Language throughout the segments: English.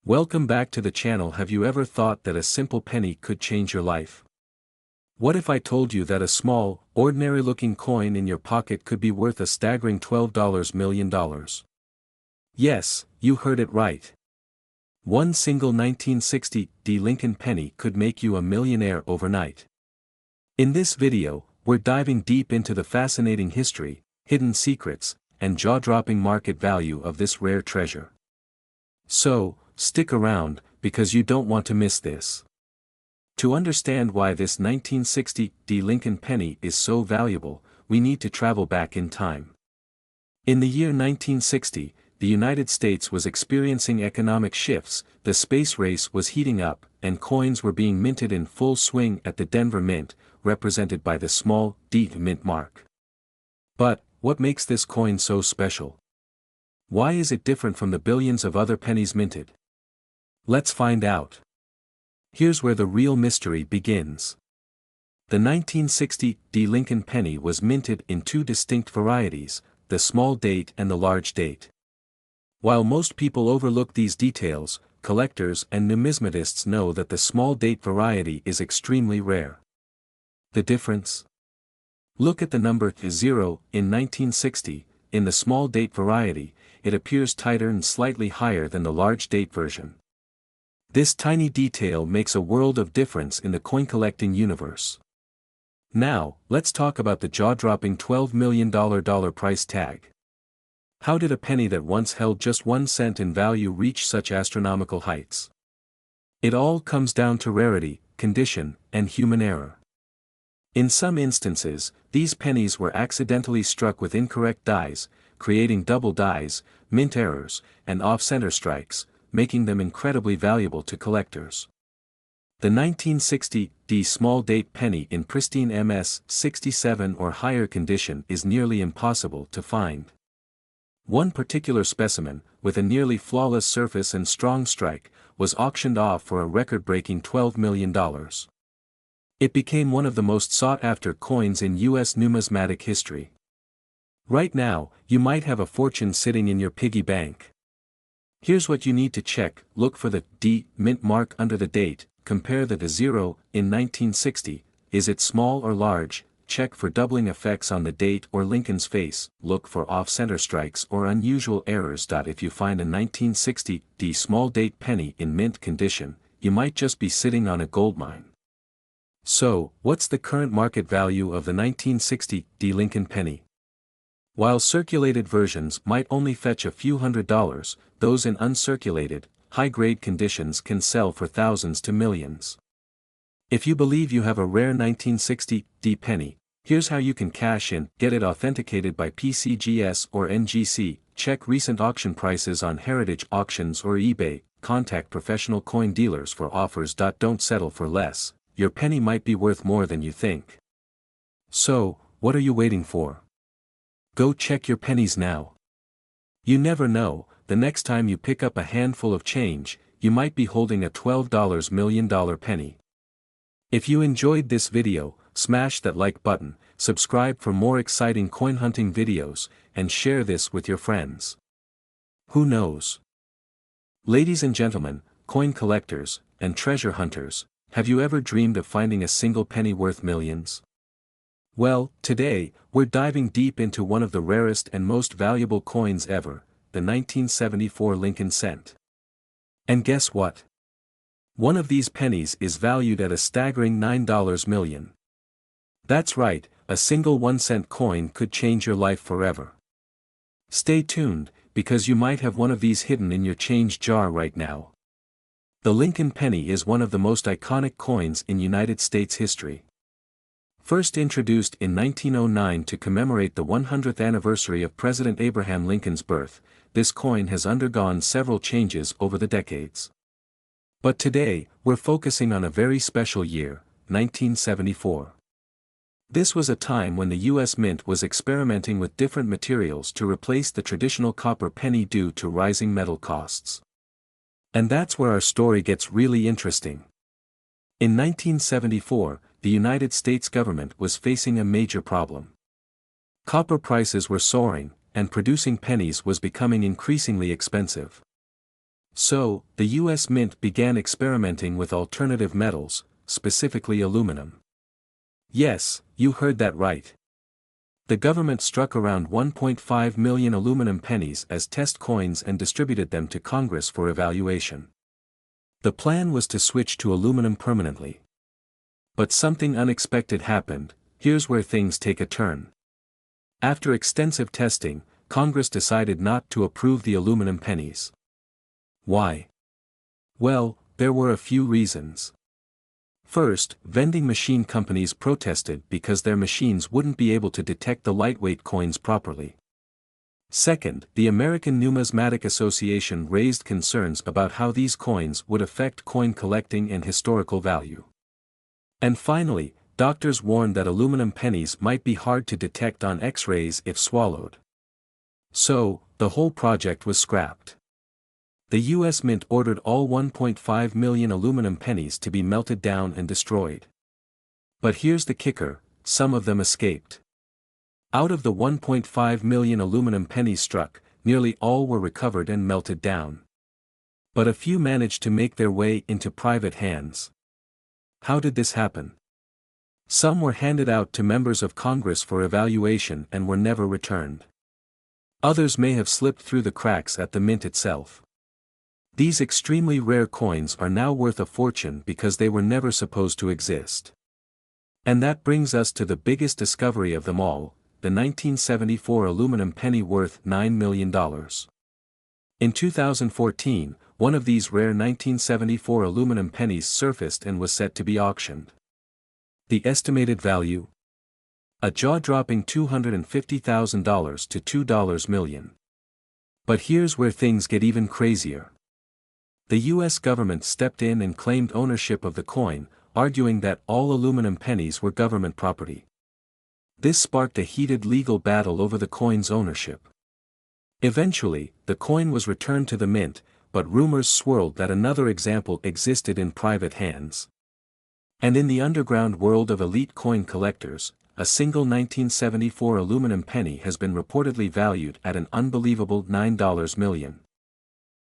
Welcome back to the channel. Have you ever thought that a simple penny could change your life? What if I told you that a small, ordinary-looking coin in your pocket could be worth a staggering $12 million? Yes, you heard it right. One single 1960 Lincoln penny could make you a millionaire overnight. In this video, we're diving deep into the fascinating history, hidden secrets, and jaw-dropping market value of this rare treasure. So, stick around, because you don't want to miss this. To understand why this 1960 Lincoln penny is so valuable, we need to travel back in time. In the year 1960, the United States was experiencing economic shifts, the space race was heating up, and coins were being minted in full swing at the Denver Mint, represented by the small D mint mark. But, what makes this coin so special? Why is it different from the billions of other pennies minted? Let's find out. Here's where the real mystery begins. The 1960 Lincoln penny was minted in two distinct varieties, the small date and the large date. While most people overlook these details, collectors and numismatists know that the small date variety is extremely rare. The difference? Look at the number 0 in 1960, in the small date variety, it appears tighter and slightly higher than the large date version. This tiny detail makes a world of difference in the coin collecting universe. Now, let's talk about the jaw-dropping $12 million price tag. How did a penny that once held just 1 cent in value reach such astronomical heights? It all comes down to rarity, condition, and human error. In some instances, these pennies were accidentally struck with incorrect dies, creating double dies, mint errors, and off-center strikes, making them incredibly valuable to collectors. The 1960 small date penny in pristine MS 67 or higher condition is nearly impossible to find. One particular specimen, with a nearly flawless surface and strong strike, was auctioned off for a record-breaking $12 million. It became one of the most sought-after coins in U.S. numismatic history. Right now, you might have a fortune sitting in your piggy bank. Here's what you need to check: look for the D mint mark under the date, compare the 0 in 1960, is it small or large, check for doubling effects on the date or Lincoln's face, look for off-center strikes or unusual errors. If you find a 1960 small date penny in mint condition, you might just be sitting on a goldmine. So, what's the current market value of the 1960 Lincoln penny? While circulated versions might only fetch a few $100s, those in uncirculated, high-grade conditions can sell for thousands to millions. If you believe you have a rare 1960 penny, here's how you can cash in: get it authenticated by PCGS or NGC, check recent auction prices on Heritage Auctions or eBay, contact professional coin dealers for offers. Don't settle for less, your penny might be worth more than you think. So, what are you waiting for? Go check your pennies now. You never know, the next time you pick up a handful of change, you might be holding a $12 million penny. If you enjoyed this video, smash that like button, subscribe for more exciting coin hunting videos, and share this with your friends. Who knows? Ladies and gentlemen, coin collectors, and treasure hunters, have you ever dreamed of finding a single penny worth millions? Well, today, we're diving deep into one of the rarest and most valuable coins ever, the 1974 Lincoln cent. And guess what? One of these pennies is valued at a staggering $9 million. That's right, a single 1-cent coin could change your life forever. Stay tuned, because you might have one of these hidden in your change jar right now. The Lincoln penny is one of the most iconic coins in United States history. First introduced in 1909 to commemorate the 100th anniversary of President Abraham Lincoln's birth, this coin has undergone several changes over the decades. But today, we're focusing on a very special year, 1974. This was a time when the U.S. Mint was experimenting with different materials to replace the traditional copper penny due to rising metal costs. And that's where our story gets really interesting. In 1974, the United States government was facing a major problem. Copper prices were soaring, and producing pennies was becoming increasingly expensive. So, the U.S. Mint began experimenting with alternative metals, specifically aluminum. Yes, you heard that right. The government struck around 1.5 million aluminum pennies as test coins and distributed them to Congress for evaluation. The plan was to switch to aluminum permanently. But something unexpected happened. Here's where things take a turn. After extensive testing, Congress decided not to approve the aluminum pennies. Why? Well, there were a few reasons. First, vending machine companies protested because their machines wouldn't be able to detect the lightweight coins properly. Second, the American Numismatic Association raised concerns about how these coins would affect coin collecting and historical value. And finally, doctors warned that aluminum pennies might be hard to detect on X-rays if swallowed. So, the whole project was scrapped. The U.S. Mint ordered all 1.5 million aluminum pennies to be melted down and destroyed. But here's the kicker, some of them escaped. Out of the 1.5 million aluminum pennies struck, nearly all were recovered and melted down. But a few managed to make their way into private hands. How did this happen? Some were handed out to members of Congress for evaluation and were never returned. Others may have slipped through the cracks at the mint itself. These extremely rare coins are now worth a fortune because they were never supposed to exist. And that brings us to the biggest discovery of them all, the 1974 aluminum penny worth $9 million. In 2014, one of these rare 1974 aluminum pennies surfaced and was set to be auctioned. The estimated value? A jaw-dropping $250,000 to $2 million. But here's where things get even crazier. The U.S. government stepped in and claimed ownership of the coin, arguing that all aluminum pennies were government property. This sparked a heated legal battle over the coin's ownership. Eventually, the coin was returned to the mint, but rumors swirled that another example existed in private hands. And in the underground world of elite coin collectors, a single 1974 aluminum penny has been reportedly valued at an unbelievable $9 million.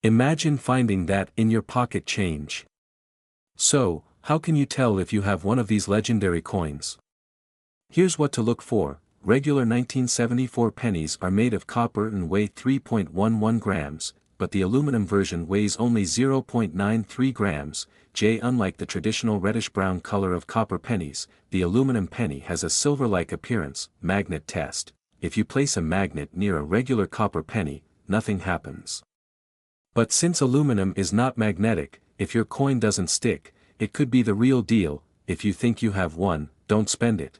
Imagine finding that in your pocket change. So, how can you tell if you have one of these legendary coins? Here's what to look for. Regular 1974 pennies are made of copper and weigh 3.11 grams, but the aluminum version weighs only 0.93 grams. Unlike the traditional reddish-brown color of copper pennies, the aluminum penny has a silver-like appearance. Magnet test. If you place a magnet near a regular copper penny, nothing happens. But since aluminum is not magnetic, if your coin doesn't stick, it could be the real deal. If you think you have one, don't spend it.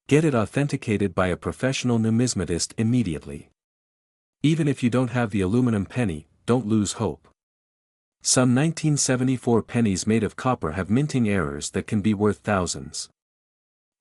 Get it authenticated by a professional numismatist immediately. Even if you don't have the aluminum penny, don't lose hope. Some 1974 pennies made of copper have minting errors that can be worth thousands.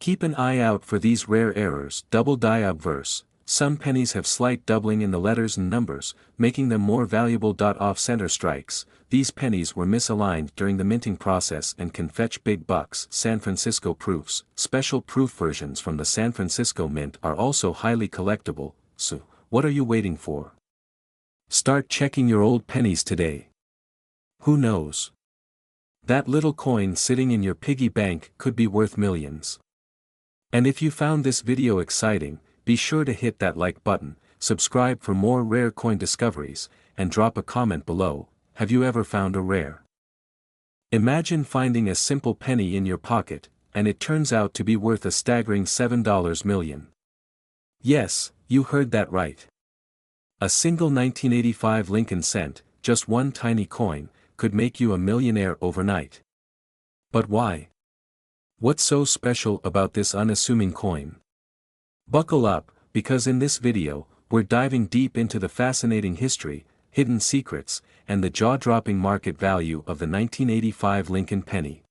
Keep an eye out for these rare errors. Double die obverse. Some pennies have slight doubling in the letters and numbers, making them more valuable. Off-center strikes. These pennies were misaligned during the minting process and can fetch big bucks. San Francisco proofs. Special proof versions from the San Francisco Mint are also highly collectible, so what are you waiting for? Start checking your old pennies today. Who knows? That little coin sitting in your piggy bank could be worth millions. And if you found this video exciting, be sure to hit that like button, subscribe for more rare coin discoveries, and drop a comment below. Have you ever found a rare? Imagine finding a simple penny in your pocket, and it turns out to be worth a staggering $7 million. Yes, you heard that right. A single 1985 Lincoln cent, just one tiny coin, could make you a millionaire overnight. But why? What's so special about this unassuming coin? Buckle up, because in this video, we're diving deep into the fascinating history, hidden secrets, and the jaw-dropping market value of the 1985 Lincoln penny.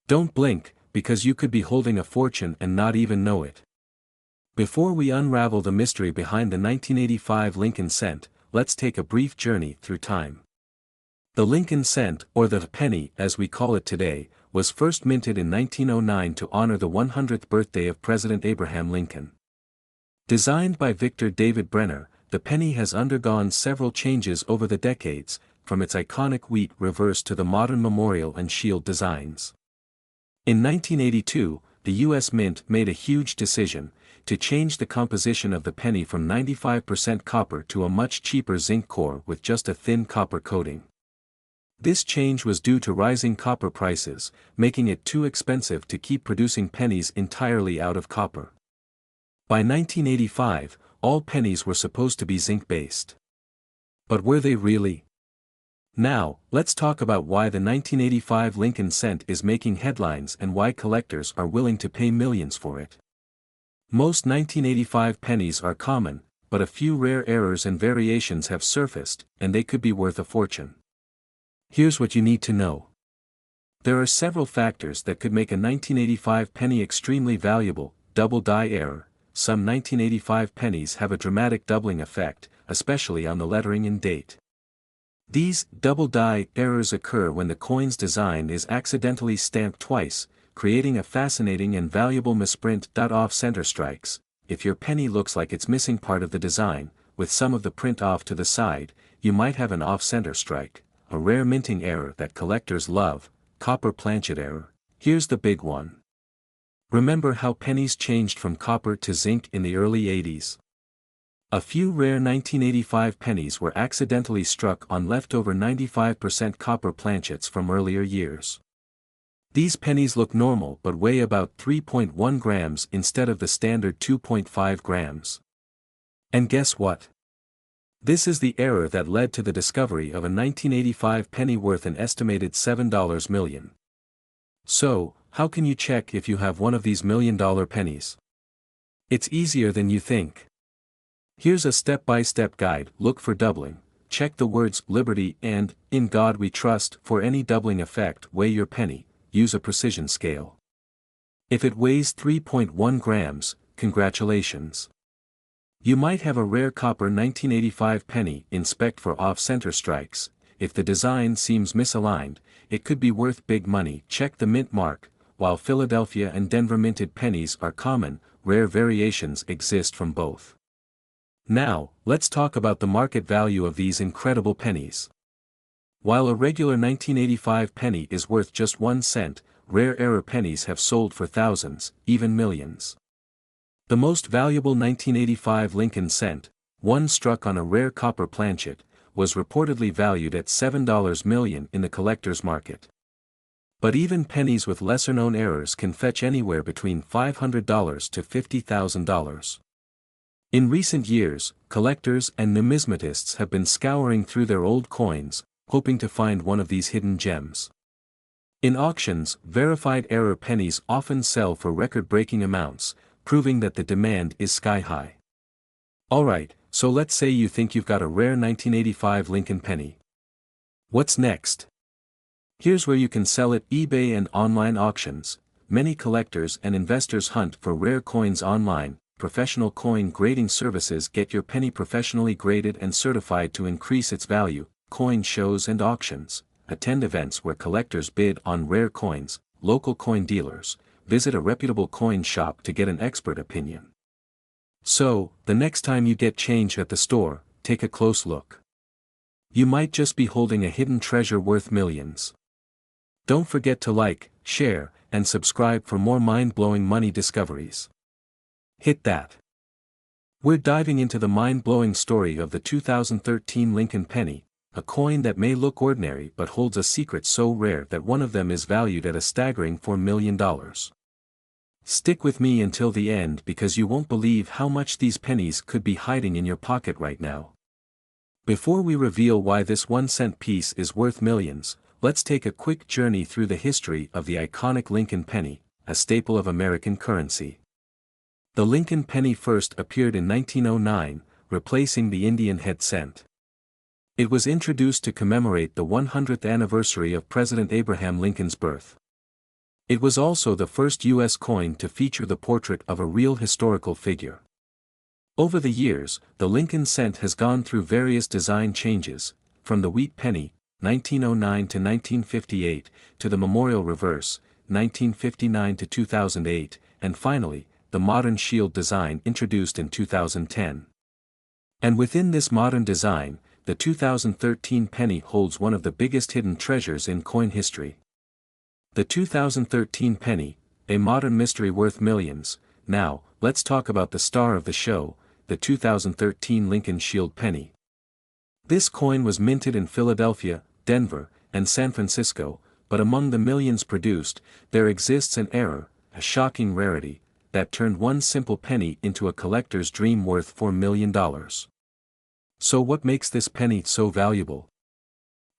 Don't blink, because you could be holding a fortune and not even know it. Before we unravel the mystery behind the 1985 Lincoln cent, let's take a brief journey through time. The Lincoln cent, or the penny as we call it today, was first minted in 1909 to honor the 100th birthday of President Abraham Lincoln. Designed by Victor David Brenner, the penny has undergone several changes over the decades, from its iconic wheat reverse to the modern memorial and shield designs. In 1982, the U.S. Mint made a huge decision to change the composition of the penny from 95% copper to a much cheaper zinc core with just a thin copper coating. This change was due to rising copper prices, making it too expensive to keep producing pennies entirely out of copper. By 1985, all pennies were supposed to be zinc-based. But were they really? Now, let's talk about why the 1985 Lincoln cent is making headlines and why collectors are willing to pay millions for it. Most 1985 pennies are common, but a few rare errors and variations have surfaced, and they could be worth a fortune. Here's what you need to know. There are several factors that could make a 1985 penny extremely valuable. Double die error. Some 1985 pennies have a dramatic doubling effect, especially on the lettering and date. These double die errors occur when the coin's design is accidentally stamped twice, creating a fascinating and valuable misprint. Off-center strikes. If your penny looks like it's missing part of the design, with some of the print off to the side, you might have an off-center strike, a rare minting error that collectors love. Copper planchet error. Here's the big one. Remember how pennies changed from copper to zinc in the early 80s? A few rare 1985 pennies were accidentally struck on leftover 95% copper planchets from earlier years. These pennies look normal but weigh about 3.1 grams instead of the standard 2.5 grams. And guess what? This is the error that led to the discovery of a 1985 penny worth an estimated $7 million. So, how can you check if you have one of these million-dollar pennies? It's easier than you think. Here's a step-by-step guide. Look for doubling. Check the words "Liberty" and "In God We Trust" for any doubling effect. Weigh your penny. Use a precision scale. If it weighs 3.1 grams, congratulations. You might have a rare copper 1985 penny. Inspect for off-center strikes. If the design seems misaligned, it could be worth big money. Check the mint mark. While Philadelphia and Denver minted pennies are common, rare variations exist from both. Now, let's talk about the market value of these incredible pennies. While a regular 1985 penny is worth just 1 cent, rare error pennies have sold for thousands, even millions. The most valuable 1985 Lincoln cent, one struck on a rare copper planchet, was reportedly valued at $7 million in the collector's market. But even pennies with lesser-known errors can fetch anywhere between $500 to $50,000. In recent years, collectors and numismatists have been scouring through their old coins, hoping to find one of these hidden gems. In auctions, verified error pennies often sell for record-breaking amounts, proving that the demand is sky-high. Alright, so let's say you think you've got a rare 1985 Lincoln penny. What's next? Here's where you can sell it. eBay and online auctions. Many collectors and investors hunt for rare coins online. Professional coin grading services get your penny professionally graded and certified to increase its value. Coin shows and auctions. Attend events where collectors bid on rare coins. Local coin dealers. Visit a reputable coin shop to get an expert opinion. So, the next time you get change at the store, take a close look. You might just be holding a hidden treasure worth millions. Don't forget to like, share, and subscribe for more mind-blowing money discoveries. Hit that. We're diving into the mind-blowing story of the 2013 Lincoln penny, a coin that may look ordinary but holds a secret so rare that one of them is valued at a staggering $4 million. Stick with me until the end because you won't believe how much these pennies could be hiding in your pocket right now. Before we reveal why this 1-cent piece is worth millions, let's take a quick journey through the history of the iconic Lincoln penny, a staple of American currency. The Lincoln penny first appeared in 1909, replacing the Indian head cent. It was introduced to commemorate the 100th anniversary of President Abraham Lincoln's birth. It was also the first U.S. coin to feature the portrait of a real historical figure. Over the years, the Lincoln cent has gone through various design changes, from the wheat penny, 1909 to 1958, to the memorial reverse, 1959 to 2008, and finally, the modern shield design introduced in 2010. And within this modern design, the 2013 penny holds one of the biggest hidden treasures in coin history. The 2013 penny, a modern mystery worth millions. Now, let's talk about the star of the show, the 2013 Lincoln Shield penny. This coin was minted in Philadelphia, Denver, and San Francisco, but among the millions produced, there exists an error, a shocking rarity, that turned one simple penny into a collector's dream worth $4 million. So what makes this penny so valuable?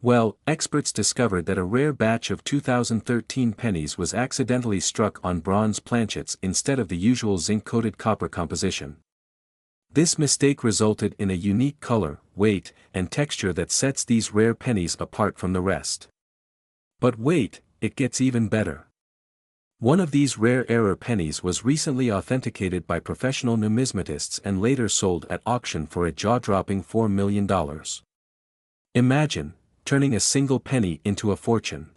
Well, experts discovered that a rare batch of 2013 pennies was accidentally struck on bronze planchets instead of the usual zinc-coated copper composition. This mistake resulted in a unique color, weight, and texture that sets these rare pennies apart from the rest. But wait, it gets even better. One of these rare error pennies was recently authenticated by professional numismatists and later sold at auction for a jaw-dropping $4 million. Imagine turning a single penny into a fortune.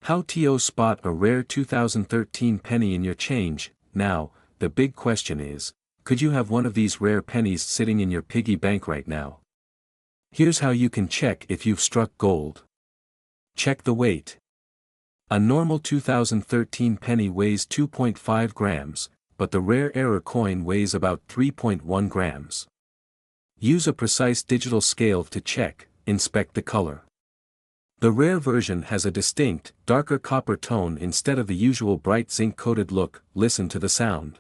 How to spot a rare 2013 penny in your change? Now, the big question is, could you have one of these rare pennies sitting in your piggy bank right now? Here's how you can check if you've struck gold. Check the weight. A normal 2013 penny weighs 2.5 grams, but the rare error coin weighs about 3.1 grams. Use a precise digital scale to check. Inspect the color. The rare version has a distinct, darker copper tone instead of the usual bright zinc-coated look. Listen to the sound.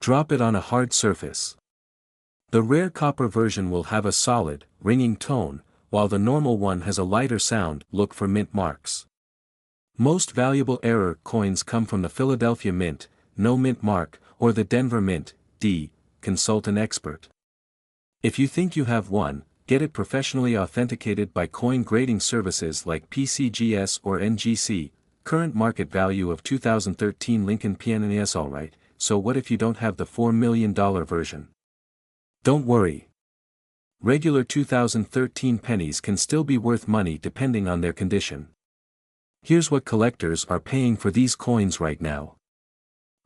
Drop it on a hard surface. The rare copper version will have a solid, ringing tone, while the normal one has a lighter sound. Look for mint marks. Most valuable error coins come from the Philadelphia Mint, no mint mark, or the Denver Mint, D. Consult an expert. If you think you have one, get it professionally authenticated by coin grading services like PCGS or NGC. Current market value of 2013 Lincoln Pennies. Alright, so what if you don't have the $4 million version? Don't worry. Regular 2013 pennies can still be worth money depending on their condition. Here's what collectors are paying for these coins right now.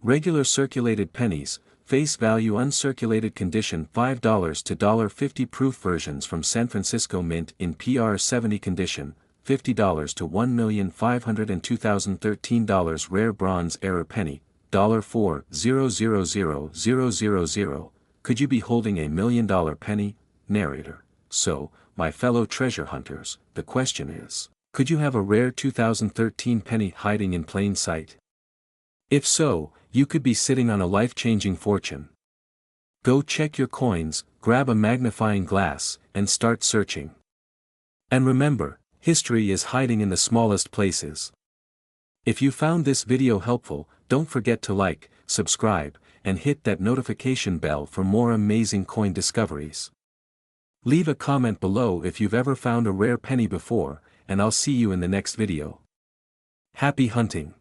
Regular circulated pennies, face value uncirculated condition $5 to $1.50 proof versions from San Francisco Mint in PR 70 condition, $50 to $1,502,013 rare bronze error penny, $4,000,000. Could you be holding $1 million penny? Narrator. So, my fellow treasure hunters, the question is, could you have a rare 2013 penny hiding in plain sight? If so, you could be sitting on a life-changing fortune. Go check your coins, grab a magnifying glass, and start searching. And remember, history is hiding in the smallest places. If you found this video helpful, don't forget to like, subscribe, and hit that notification bell for more amazing coin discoveries. Leave a comment below if you've ever found a rare penny before, and I'll see you in the next video. Happy hunting!